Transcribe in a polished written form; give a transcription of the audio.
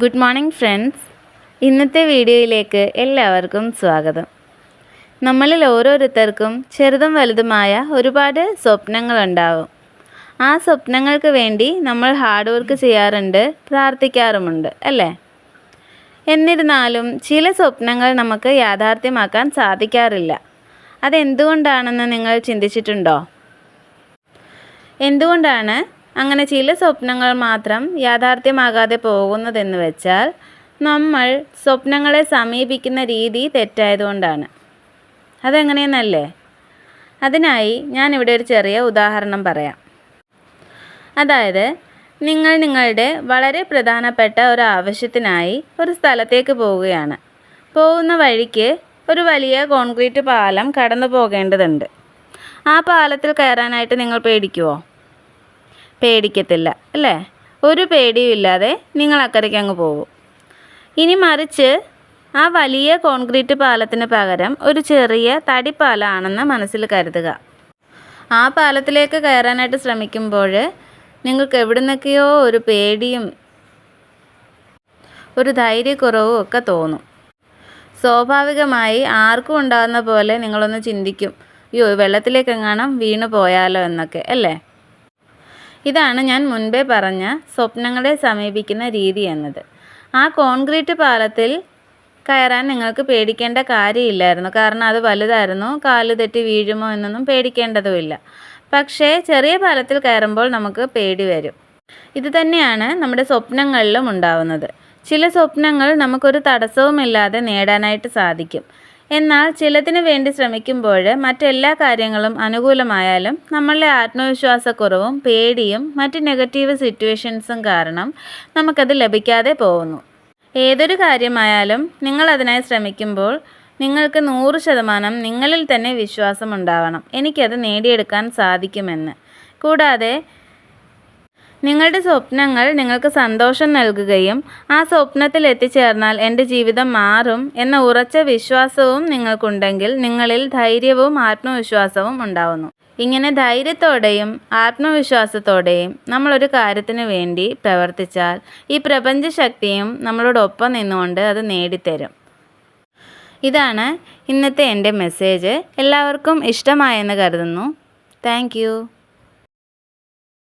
Good morning friends. ഇന്നത്തെ വീഡിയോയിലേക്ക് എല്ലാവർക്കും സ്വാഗതം. നമ്മളിൽ ഓരോരുത്തർക്കും ചെറുതും വലുതുമായ ഒരുപാട് സ്വപ്നങ്ങളുണ്ടാവും. ആ സ്വപ്നങ്ങൾക്ക് വേണ്ടി നമ്മൾ ഹാർഡ് വർക്ക് ചെയ്യാറുണ്ട്, പ്രാർത്ഥിക്കാറുമുണ്ട്, അല്ലേ? എന്നിരുന്നാലും ചില സ്വപ്നങ്ങൾ നമുക്ക് യാഥാർത്ഥ്യമാക്കാൻ സാധിക്കാറില്ല. അതെന്തുകൊണ്ടാണെന്ന് നിങ്ങൾ ചിന്തിച്ചിട്ടുണ്ടോ? എന്തുകൊണ്ടാണ് അങ്ങനെ ചില സ്വപ്നങ്ങൾ മാത്രം യാഥാർത്ഥ്യമാകാതെ പോകുന്നതെന്ന് വെച്ചാൽ നമ്മൾ സ്വപ്നങ്ങളെ സമീപിക്കുന്ന രീതി തെറ്റായതുകൊണ്ടാണ്. അതെങ്ങനെയെന്നല്ലേ? അതിനായി ഞാനിവിടെ ഒരു ചെറിയ ഉദാഹരണം പറയാം. അതായത്, നിങ്ങൾ നിങ്ങളുടെ വളരെ പ്രധാനപ്പെട്ട ഒരു ആവശ്യത്തിനായി ഒരു സ്ഥലത്തേക്ക് പോവുകയാണ്. പോകുന്ന വഴിക്ക് ഒരു വലിയ കോൺക്രീറ്റ് പാലം കടന്നു പോകേണ്ടതുണ്ട്. ആ പാലത്തിൽ കയറാനായിട്ട് നിങ്ങൾ പേടിക്കുമോ? പേടിക്കത്തില്ല, അല്ലേ? ഒരു പേടിയും ഇല്ലാതെ നിങ്ങൾ അക്കരയ്ക്ക് അങ്ങ് പോകും. ഇനി മറിച്ച് ആ വലിയ കോൺക്രീറ്റ് പാലത്തിന് പകരം ഒരു ചെറിയ തടിപ്പാലമാണെന്ന് മനസ്സിൽ കരുതുക. ആ പാലത്തിലേക്ക് കയറാനായിട്ട് ശ്രമിക്കുമ്പോൾ നിങ്ങൾക്ക് എവിടെ നിന്നൊക്കെയോ ഒരു പേടിയും ഒരു ധൈര്യക്കുറവും ഒക്കെ തോന്നും. സ്വാഭാവികമായി ആർക്കും ഉണ്ടാകുന്ന പോലെ നിങ്ങളൊന്ന് ചിന്തിക്കും, അയ്യോ വെള്ളത്തിലേക്കെങ്ങാനും വീണു പോയാലോ എന്നൊക്കെ, അല്ലേ? ഇതാണ് ഞാൻ മുൻപേ പറഞ്ഞ സ്വപ്നങ്ങളെ സമീപിക്കുന്ന രീതി എന്നത്. ആ കോൺക്രീറ്റ് പാലത്തിൽ കയറാൻ നിങ്ങൾക്ക് പേടിക്കേണ്ട കാര്യമില്ലായിരുന്നു, കാരണം അത് വലുതായിരുന്നു. കാല് തെറ്റി വീഴുമോ എന്നൊന്നും പേടിക്കേണ്ടതുമില്ല. പക്ഷേ ചെറിയ പാലത്തിൽ കയറുമ്പോൾ നമുക്ക് പേടി വരും. ഇത് തന്നെയാണ് നമ്മുടെ സ്വപ്നങ്ങളിലും ഉണ്ടാവുന്നത്. ചില സ്വപ്നങ്ങൾ നമുക്കൊരു തടസ്സവുമില്ലാതെ നേടാനായിട്ട് സാധിക്കും. എന്നാൽ ചിലതിനു വേണ്ടി ശ്രമിക്കുമ്പോൾ മറ്റെല്ലാ കാര്യങ്ങളും അനുകൂലമായാലും നമ്മളുടെ ആത്മവിശ്വാസക്കുറവും പേടിയും മറ്റ് നെഗറ്റീവ് സിറ്റുവേഷൻസും കാരണം നമുക്കത് ലഭിക്കാതെ പോകുന്നു. ഏതൊരു കാര്യമായാലും നിങ്ങൾ അതിനായി ശ്രമിക്കുമ്പോൾ നിങ്ങൾക്ക് 100% നിങ്ങളിൽ തന്നെ വിശ്വാസമുണ്ടാവണം, എനിക്കത് നേടിയെടുക്കാൻ സാധിക്കുമെന്ന്. കൂടാതെ നിങ്ങളുടെ സ്വപ്നങ്ങൾ നിങ്ങൾക്ക് സന്തോഷം നൽകുകയും ആ സ്വപ്നത്തിൽ എത്തിച്ചേർന്നാൽ എൻ്റെ ജീവിതം മാറും എന്ന ഉറച്ച വിശ്വാസവും നിങ്ങൾക്കുണ്ടെങ്കിൽ നിങ്ങളിൽ ധൈര്യവും ആത്മവിശ്വാസവും ഉണ്ടാവുന്നു. ഇങ്ങനെ ധൈര്യത്തോടെയും ആത്മവിശ്വാസത്തോടെയും നമ്മളൊരു കാര്യത്തിന് വേണ്ടി പ്രവർത്തിച്ചാൽ ഈ പ്രപഞ്ചശക്തിയും നമ്മളോടൊപ്പം നിന്നുകൊണ്ട് അത് നേടിത്തരും. ഇതാണ് ഇന്നത്തെ എൻ്റെ മെസ്സേജ്. എല്ലാവർക്കും ഇഷ്ടമായെന്ന് കരുതുന്നു. താങ്ക്